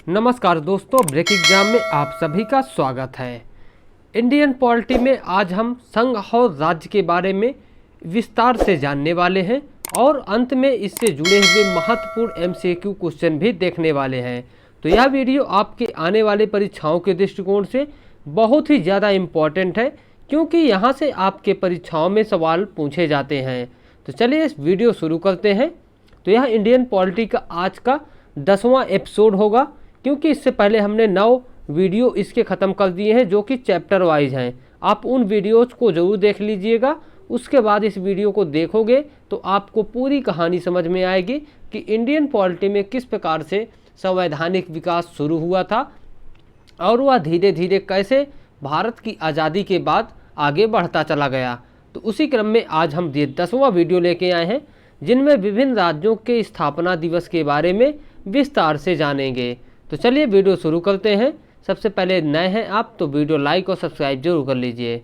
नमस्कार दोस्तों, break exam में आप सभी का स्वागत है। इंडियन पॉलिटी में आज हम संघ और राज्य के बारे में विस्तार से जानने वाले हैं और अंत में इससे जुड़े हुए महत्वपूर्ण एमसीक्यू क्वेश्चन भी देखने वाले हैं। तो यह वीडियो आपके आने वाले परीक्षाओं के दृष्टिकोण से बहुत ही ज़्यादा इम्पॉर्टेंट है, क्योंकि यहाँ से आपके परीक्षाओं में सवाल पूछे जाते हैं। तो चलिए इस वीडियो शुरू करते हैं। तो यह इंडियन पॉलिटी का आज का 10वां एपिसोड होगा, क्योंकि इससे पहले हमने 9 वीडियो इसके ख़त्म कर दिए हैं जो कि चैप्टर वाइज हैं। आप उन वीडियोज़ को ज़रूर देख लीजिएगा, उसके बाद इस वीडियो को देखोगे तो आपको पूरी कहानी समझ में आएगी कि इंडियन पॉलिटी में किस प्रकार से संवैधानिक विकास शुरू हुआ था और वह धीरे धीरे कैसे भारत की आज़ादी के बाद आगे बढ़ता चला गया। तो उसी क्रम में आज हम 10वां वीडियो लेके आए हैं, जिनमें विभिन्न राज्यों के स्थापना दिवस के बारे में विस्तार से जानेंगे। तो चलिए वीडियो शुरू करते हैं। सबसे पहले नए हैं आप तो वीडियो लाइक और सब्सक्राइब जरूर कर लीजिए।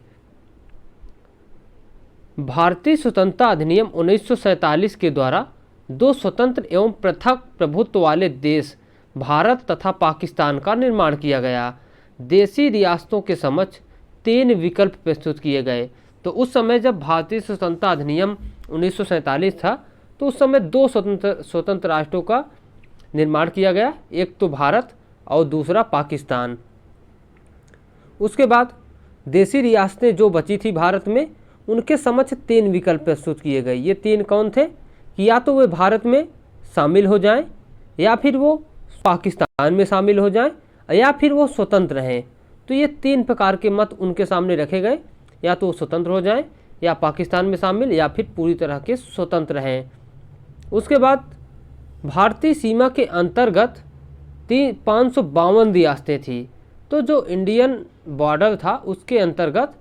भारतीय स्वतंत्रता अधिनियम 1947 के द्वारा 2 स्वतंत्र एवं पृथक प्रभुत्व वाले देश भारत तथा पाकिस्तान का निर्माण किया गया। देशी रियासतों के समक्ष 3 विकल्प प्रस्तुत किए गए। तो उस समय जब भारतीय स्वतंत्रता अधिनियम 1947 था तो उस समय 2 स्वतंत्र राष्ट्रों का निर्माण किया गया, एक तो भारत और दूसरा पाकिस्तान। उसके बाद देशी रियासतें जो बची थी भारत में, उनके समक्ष 3 विकल्प प्रस्तुत किए गए। ये 3 कौन थे कि या तो वे भारत में शामिल हो जाएं, या फिर वो पाकिस्तान में शामिल हो जाएं, या फिर वो स्वतंत्र रहें। तो ये 3 प्रकार के मत उनके सामने रखे गए, या तो वो स्वतंत्र हो जाएं, या पाकिस्तान में शामिल, या फिर पूरी तरह के स्वतंत्र रहें। उसके बाद भारतीय सीमा के अंतर्गत 552 रियासतें थी। तो जो इंडियन बॉर्डर था उसके अंतर्गत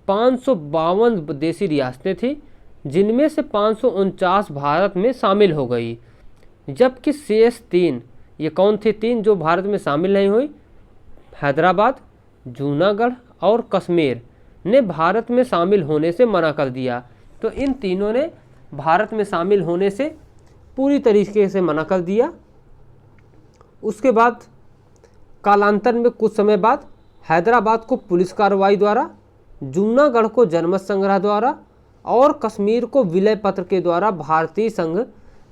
552 देशी रियासतें थी, जिनमें से 549 भारत में शामिल हो गई, जबकि शेष 3 ये कौन थे 3 जो भारत में शामिल नहीं हुई? हैदराबाद, जूनागढ़ और कश्मीर ने भारत में शामिल होने से मना कर दिया। तो इन तीनों ने भारत में शामिल होने से पूरी तरीके से मना कर दिया। उसके बाद कालांतर में कुछ समय बाद हैदराबाद को पुलिस कार्रवाई द्वारा, जूनागढ़ को जनमत संग्रह द्वारा और कश्मीर को विलय पत्र के द्वारा भारतीय संघ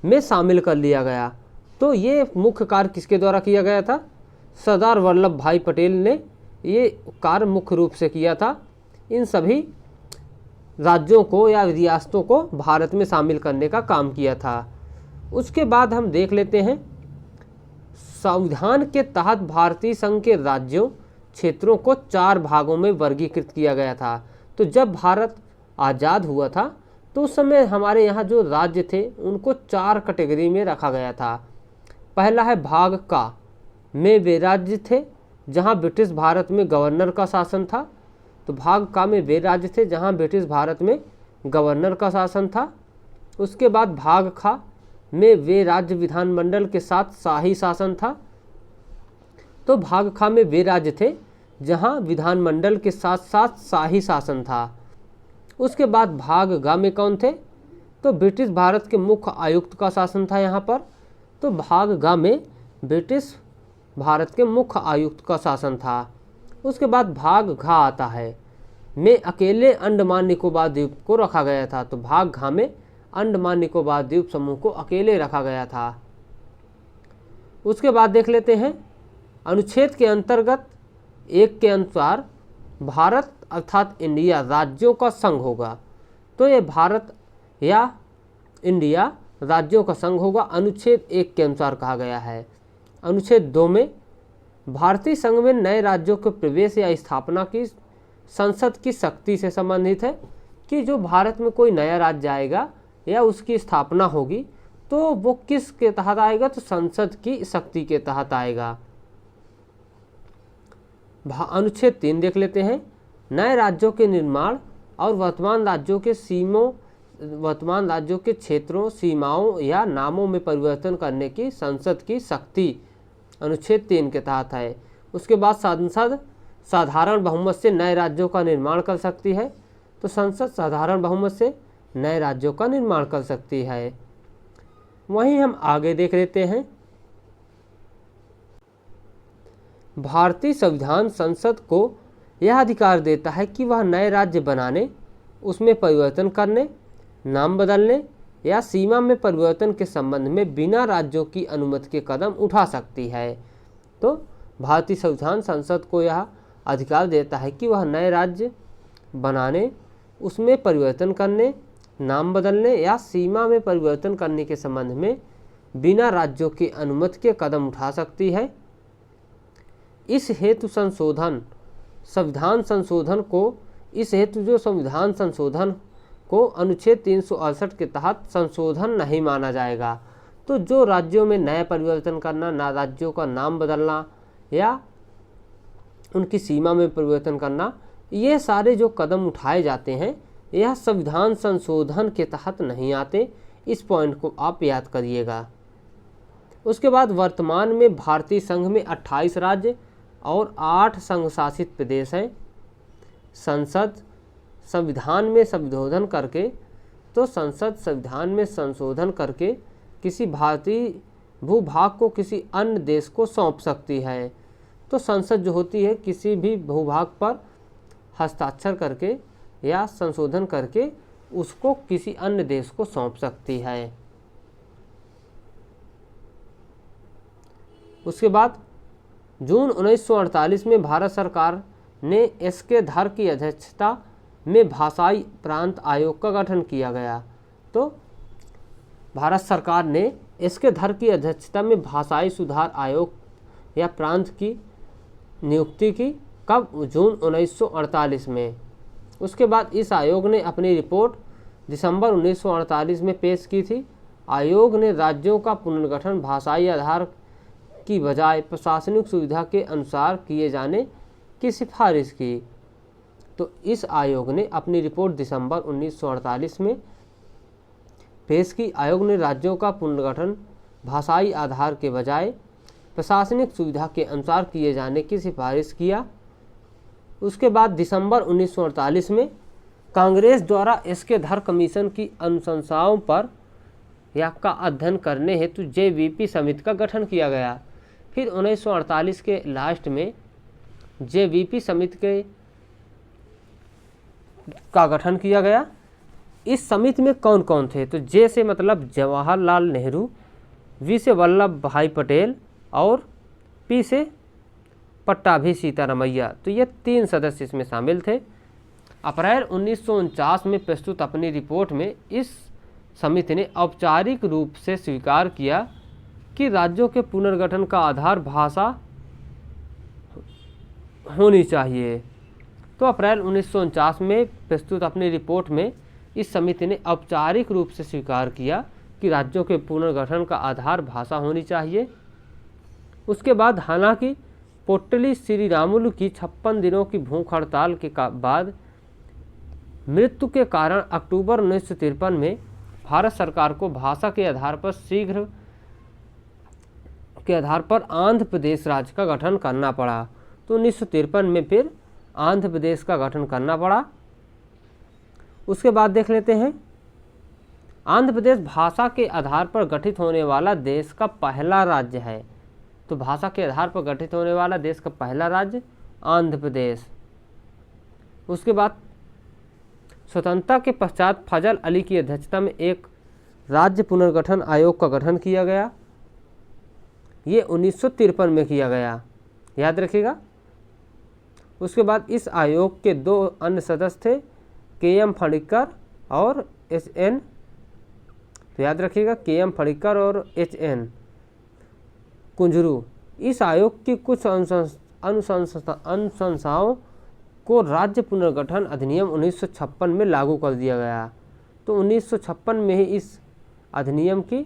में शामिल कर लिया गया। तो ये मुख्य कार्य किसके द्वारा किया गया था? सरदार वल्लभ भाई पटेल ने ये कार्य मुख्य रूप से किया था, इन सभी राज्यों को या रियासतों को भारत में शामिल करने का काम किया था। उसके बाद हम देख लेते हैं, संविधान के तहत भारतीय संघ के राज्यों क्षेत्रों को 4 भागों में वर्गीकृत किया गया था। तो जब भारत आज़ाद हुआ था तो उस समय हमारे यहाँ जो राज्य थे उनको 4 कैटेगरी में रखा गया था। पहला है भाग का में वे राज्य थे जहाँ ब्रिटिश भारत में गवर्नर का शासन था। तो भाग का में वे राज्य थे जहाँ ब्रिटिश भारत में गवर्नर का शासन था। उसके बाद भाग खा में वे राज्य विधानमंडल के साथ शाही शासन था। तो भाग खा में वे राज्य थे जहां विधानमंडल के साथ साथ शाही शासन था। उसके बाद भाग गा में कौन थे? तो ब्रिटिश भारत के मुख्य आयुक्त का शासन था यहाँ पर। तो भाग गा में ब्रिटिश भारत के मुख्य आयुक्त का शासन था। उसके बाद भाग घा आता है में अकेले अंडमान निकोबार द्वीप को रखा गया था। तो भाग घा में अंडमान निकोबार द्वीप समूह को अकेले रखा गया था। उसके बाद देख लेते हैं, अनुच्छेद के अंतर्गत 1 के अनुसार भारत अर्थात इंडिया राज्यों का संघ होगा। तो ये भारत या इंडिया राज्यों का संघ होगा, अनुच्छेद 1 के अनुसार कहा गया है। अनुच्छेद 2 में भारतीय संघ में नए राज्यों के प्रवेश या स्थापना की संसद की शक्ति से संबंधित है, कि जो भारत में कोई नया राज्य आएगा या उसकी स्थापना होगी तो वो किस के तहत आएगा? तो संसद की शक्ति के तहत आएगा। अनुच्छेद 3 देख लेते हैं, नए राज्यों के निर्माण और वर्तमान राज्यों के क्षेत्रों, सीमाओं या नामों में परिवर्तन करने की संसद की शक्ति अनुच्छेद 3 के तहत है। उसके बाद संसद साधारण बहुमत से नए राज्यों का निर्माण कर सकती है। तो संसद साधारण बहुमत से नए राज्यों का निर्माण कर सकती है। वहीं हम आगे देख लेते हैं, भारतीय संविधान संसद को यह अधिकार देता है कि वह नए राज्य बनाने, उसमें परिवर्तन करने, नाम बदलने या सीमा में परिवर्तन के संबंध में बिना राज्यों की अनुमति के कदम उठा सकती है। तो भारतीय संविधान संसद को यह अधिकार देता है कि वह नए राज्य बनाने, उसमें परिवर्तन करने, नाम बदलने या सीमा में परिवर्तन करने के संबंध में बिना राज्यों की अनुमति के कदम उठा सकती है। इस हेतु संविधान संशोधन को अनुच्छेद 368 के तहत संशोधन नहीं माना जाएगा। तो जो राज्यों में नया परिवर्तन करना, राज्यों का नाम बदलना या उनकी सीमा में परिवर्तन करना, ये सारे जो कदम उठाए जाते हैं यह संविधान संशोधन के तहत नहीं आते। इस पॉइंट को आप याद करिएगा। उसके बाद वर्तमान में भारतीय संघ में 28 राज्य और 8 संघ शासित प्रदेश हैं। संसद संविधान में संशोधन करके किसी भारतीय भूभाग को किसी अन्य देश को सौंप सकती है। तो संसद जो होती है किसी भी भूभाग पर हस्ताक्षर करके या संशोधन करके उसको किसी अन्य देश को सौंप सकती है। उसके बाद जून 1948 में भारत सरकार ने एस.के. धर की अध्यक्षता में भाषाई प्रांत आयोग का गठन किया गया। तो भारत सरकार ने एस.के. धर की अध्यक्षता में भाषाई सुधार आयोग या प्रांत की नियुक्ति की। कब? जून 1948 में। उसके बाद इस आयोग ने अपनी रिपोर्ट दिसंबर 1948 में पेश की थी। आयोग ने राज्यों का पुनर्गठन भाषाई आधार की बजाय प्रशासनिक सुविधा के अनुसार किए जाने की सिफारिश की। तो इस आयोग ने अपनी रिपोर्ट दिसंबर 1948 में पेश की। आयोग ने राज्यों का पुनर्गठन भाषाई आधार के बजाय प्रशासनिक सुविधा के अनुसार किए जाने की सिफारिश किया। उसके बाद दिसंबर 1948 में कांग्रेस द्वारा एस.के. धर कमीशन की अनुशंसाओं पर या का अध्ययन करने हेतु जे.वी.पी. समिति का गठन किया गया। फिर 1948 के लास्ट में जे.वी.पी. समिति का गठन किया गया। इस समिति में कौन कौन थे? तो जे से मतलब जवाहरलाल नेहरू, वी से वल्लभ भाई पटेल और पी से पट्टाभी सीतारमैया। तो ये 3 सदस्य इसमें शामिल थे। अप्रैल 1949 में प्रस्तुत अपनी रिपोर्ट में इस समिति ने औपचारिक रूप से स्वीकार किया कि राज्यों के पुनर्गठन का आधार भाषा होनी चाहिए। तो अप्रैल 1949 में प्रस्तुत अपनी रिपोर्ट में इस समिति ने औपचारिक रूप से स्वीकार किया कि राज्यों के पुनर्गठन का आधार भाषा होनी चाहिए। उसके बाद हालांकि पोट्टली श्रीरामुलु की 56 दिनों की भूख हड़ताल के बाद मृत्यु के कारण अक्टूबर 1953 में भारत सरकार को भाषा के आधार पर आंध्र प्रदेश राज्य का गठन करना पड़ा। तो 1953 में फिर आंध्र प्रदेश का गठन करना पड़ा। उसके बाद देख लेते हैं, आंध्र प्रदेश भाषा के आधार पर गठित होने वाला देश का पहला राज्य है। तो भाषा के आधार पर गठित होने वाला देश का पहला राज्य आंध्र प्रदेश। उसके बाद स्वतंत्रता के पश्चात फजल अली की अध्यक्षता में एक राज्य पुनर्गठन आयोग का गठन किया गया। ये 1953 में किया गया, याद रखिएगा। उसके बाद इस आयोग के 2 अन्य सदस्य थे, के.एम. फणिक्कर और एच.एन. तो याद रखिएगा, के.एम. फणिक्कर और एच.एन. कुंजरू। इस आयोग की कुछ अनुशंसाओं को राज्य पुनर्गठन अधिनियम 1956 में लागू कर दिया गया। तो 1956 में ही इस अधिनियम की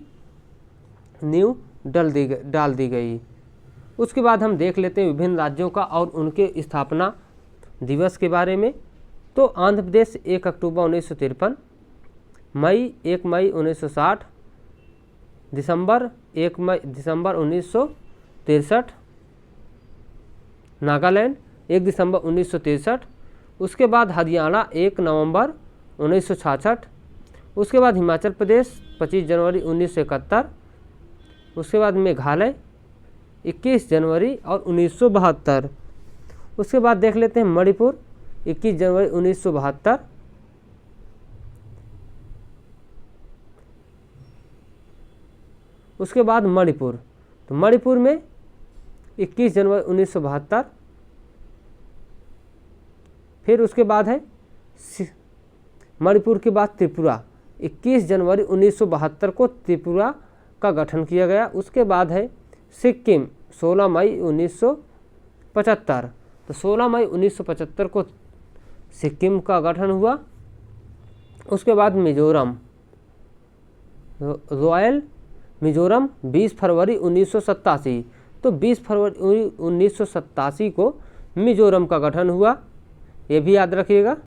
नींव डाल दी गई। उसके बाद हम देख लेते हैं विभिन्न राज्यों का और उनके स्थापना दिवस के बारे में। तो आंध्र प्रदेश 1 अक्टूबर 1953, 1 मई 1960, दिसंबर 1963, नागालैंड 1 दिसंबर 1963। उसके बाद हरियाणा 1 नवंबर 1966। उसके बाद हिमाचल प्रदेश 25 जनवरी 1971। उसके बाद मेघालय 21 जनवरी और 1972। उसके बाद देख लेते हैं मणिपुर, 21 जनवरी 1972। उसके बाद मणिपुर, तो मणिपुर में 21 जनवरी 1972। फिर उसके बाद है मणिपुर के बाद त्रिपुरा, 21 जनवरी 1972 को त्रिपुरा का गठन किया गया। उसके बाद है सिक्किम, 16 मई 1975, तो 16 मई 1975 को सिक्किम का गठन हुआ। उसके बाद मिजोरम, रॉयल मिजोरम 20 फरवरी 1987, तो 20 फरवरी 1987 को मिजोरम का गठन हुआ, ये भी याद रखिएगा।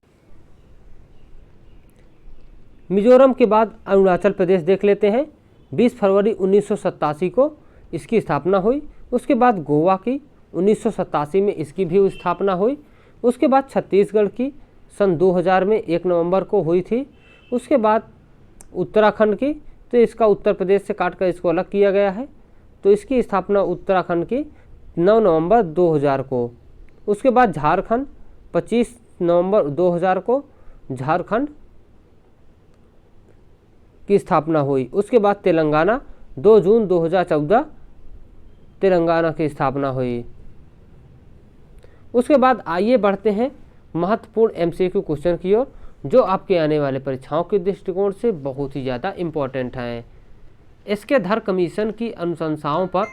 मिजोरम के बाद अरुणाचल प्रदेश देख लेते हैं, 20 फरवरी 1987 को इसकी स्थापना हुई। उसके बाद गोवा की 1987 में इसकी भी स्थापना हुई। उसके बाद छत्तीसगढ़ की सन 2000 में 1 नवंबर को हुई थी। उसके बाद उत्तराखंड की, तो इसका उत्तर प्रदेश से काटकर इसको अलग किया गया है, तो इसकी स्थापना उत्तराखंड की 9 नवंबर 2000 को। उसके बाद झारखंड 25 नवंबर 2000 को झारखंड की स्थापना हुई। उसके बाद तेलंगाना 2 जून 2014 तेलंगाना की स्थापना हुई। उसके बाद आइए बढ़ते हैं महत्वपूर्ण एमसीक्यू क्वेश्चन की ओर, जो आपके आने वाले परीक्षाओं के दृष्टिकोण से बहुत ही ज़्यादा इम्पोर्टेंट हैं। इसके धर कमीशन की अनुशंसाओं पर,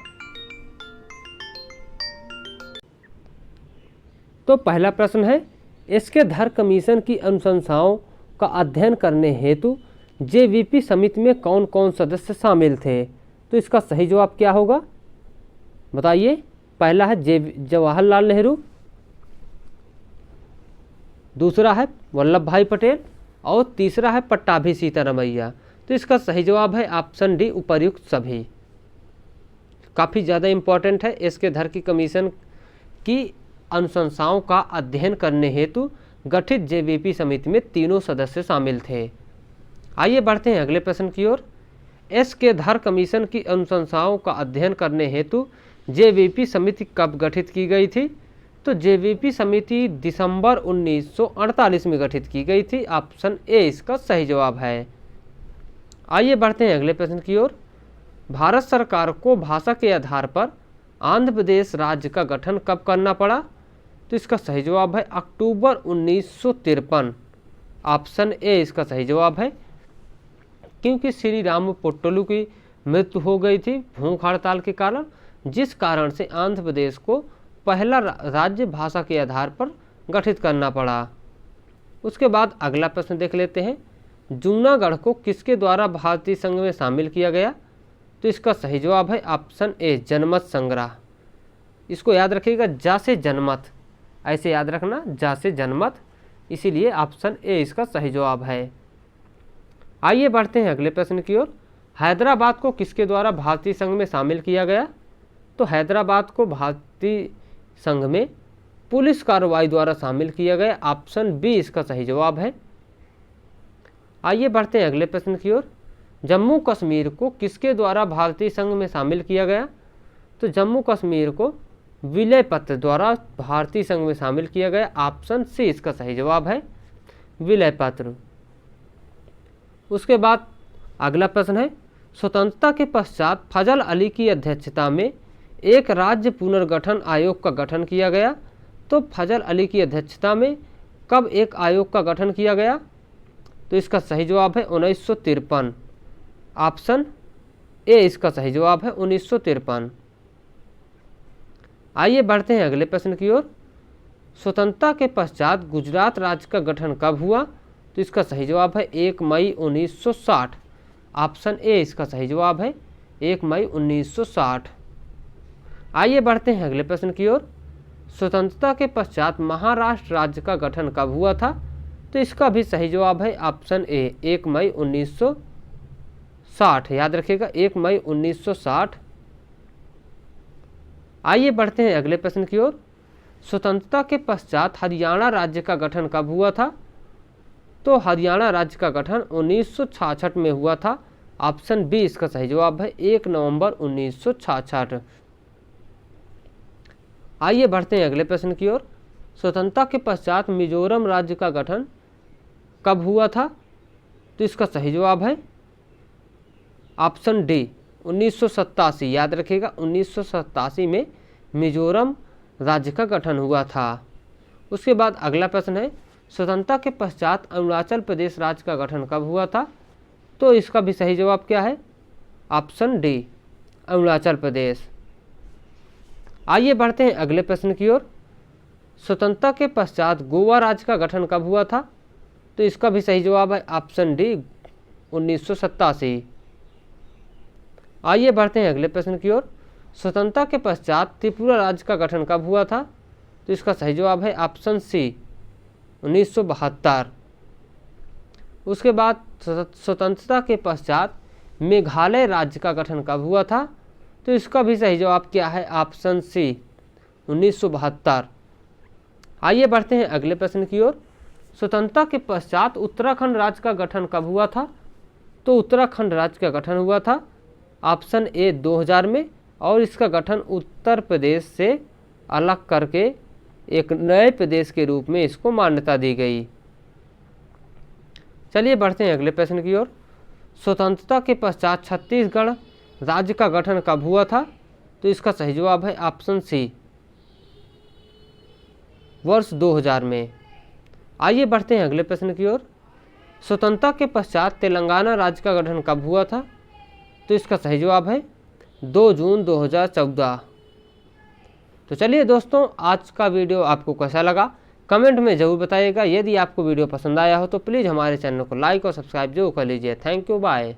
तो पहला प्रश्न है, इसके धर कमीशन की अनुशंसाओं का अध्ययन करने हेतु जेवीपी समिति में कौन कौन सदस्य शामिल थे? तो इसका सही जवाब क्या होगा बताइए। पहला है जवाहरलाल नेहरू, दूसरा है वल्लभ भाई पटेल और तीसरा है पट्टाभी सीतारमैया। तो इसका सही जवाब है ऑप्शन डी, उपर्युक्त सभी। काफ़ी ज़्यादा इम्पॉर्टेंट है। इसके धर की कमीशन की अनुशंसाओं का अध्ययन करने हेतु गठित जेवीपी समिति में तीनों सदस्य शामिल थे। आइए बढ़ते हैं अगले प्रश्न की ओर। इसके धर कमीशन की अनुशंसाओं का अध्ययन करने हेतु जेवीपी समिति कब गठित की गई थी? तो जेवीपी समिति दिसंबर 1948 में गठित की गई थी। ऑप्शन ए इसका सही जवाब है। आइए बढ़ते हैं अगले प्रश्न की ओर। भारत सरकार को भाषा के आधार पर आंध्र प्रदेश राज्य का गठन कब करना पड़ा? तो इसका सही जवाब है अक्टूबर 1953। ऑप्शन ए इसका सही जवाब है, क्योंकि श्री राम पोट्टलू की मृत्यु हो गई थी भूख हड़ताल के कारण, जिस कारण से आंध्र प्रदेश को पहला राज्य भाषा के आधार पर गठित करना पड़ा। उसके बाद अगला प्रश्न देख लेते हैं। जूनागढ़ को किसके द्वारा भारतीय संघ में शामिल किया गया? तो इसका सही जवाब है ऑप्शन ए, जनमत संग्रह। इसको याद रखिएगा, जा से जनमत, ऐसे याद रखना, जा से जनमत, इसीलिए ऑप्शन ए इसका सही जवाब है। आइए बढ़ते हैं अगले प्रश्न की ओर। हैदराबाद को किसके द्वारा भारतीय संघ में शामिल किया गया? तो हैदराबाद को भारतीय संघ में पुलिस कार्रवाई द्वारा शामिल किया गया। ऑप्शन बी इसका सही जवाब है। आइए बढ़ते हैं अगले प्रश्न की ओर। जम्मू कश्मीर को किसके द्वारा भारतीय संघ में शामिल किया गया? तो जम्मू कश्मीर को विलय पत्र द्वारा भारतीय संघ में शामिल किया गया। ऑप्शन सी इसका सही जवाब है, विलय पत्र। उसके बाद अगला प्रश्न है, स्वतंत्रता के पश्चात फजल अली की अध्यक्षता में एक राज्य पुनर्गठन आयोग का गठन किया गया। तो फजल अली की अध्यक्षता में कब एक आयोग का गठन किया गया? तो इसका सही जवाब है 1953। ऑप्शन ए इसका सही जवाब है 1953। आइए बढ़ते हैं अगले प्रश्न की ओर। स्वतंत्रता के पश्चात गुजरात राज्य का गठन कब हुआ? तो इसका सही जवाब है 1 मई 1960। ऑप्शन ए इसका सही जवाब है 1 मई 1960। आइए बढ़ते हैं अगले प्रश्न की ओर। स्वतंत्रता के पश्चात महाराष्ट्र राज्य का गठन कब हुआ था? तो इसका भी सही जवाब है ऑप्शन ए, 1 मई 1960। याद रखिएगा, 1 मई 1960। आइए बढ़ते हैं अगले प्रश्न की ओर। स्वतंत्रता के पश्चात हरियाणा राज्य का गठन कब हुआ था? तो हरियाणा राज्य का गठन 1966 में हुआ था। ऑप्शन बी इसका सही जवाब है, 1 नवंबर 1966। आइए बढ़ते हैं अगले प्रश्न की ओर। स्वतंत्रता के पश्चात मिजोरम राज्य का गठन कब हुआ था? तो इसका सही जवाब है ऑप्शन डी 1987। याद रखिएगा 1987 में मिजोरम राज्य का गठन हुआ था। उसके बाद अगला प्रश्न है स्वतंत्रता के पश्चात अरुणाचल प्रदेश राज्य का गठन कब हुआ था? तो इसका भी सही जवाब क्या है? Option D Arunachal Pradesh. आइए बढ़ते हैं अगले प्रश्न की ओर। स्वतंत्रता के पश्चात गोवा राज्य का गठन कब हुआ था? तो इसका भी सही जवाब है ऑप्शन डी 1987। आइए बढ़ते हैं अगले प्रश्न की ओर। स्वतंत्रता के पश्चात त्रिपुरा राज्य का गठन कब हुआ था? तो इसका सही जवाब है ऑप्शन सी 1972। उसके बाद स्वतंत्रता के पश्चात मेघालय राज्य का गठन कब हुआ था? तो इसका भी सही जवाब क्या है? Option C 1972। आइए बढ़ते हैं अगले प्रश्न की ओर। स्वतंत्रता के पश्चात उत्तराखंड राज्य का गठन कब हुआ था? तो उत्तराखंड राज्य का गठन हुआ था ऑप्शन ए 2000 में, और इसका गठन उत्तर प्रदेश से अलग करके एक नए प्रदेश के रूप में इसको मान्यता दी गई। चलिए बढ़ते हैं अगले प्रश्न की ओर। स्वतंत्रता के पश्चात छत्तीसगढ़ राज्य का गठन कब हुआ था? तो इसका सही जवाब है ऑप्शन सी वर्ष 2000 में। आइए बढ़ते हैं अगले प्रश्न की ओर। स्वतंत्रता के पश्चात तेलंगाना राज्य का गठन कब हुआ था? तो इसका सही जवाब है 2 जून 2014। तो चलिए दोस्तों, आज का वीडियो आपको कैसा लगा कमेंट में ज़रूर बताइएगा। यदि आपको वीडियो पसंद आया हो तो प्लीज़ हमारे चैनल को लाइक और सब्सक्राइब जरूर कर लीजिए। Thank you, bye.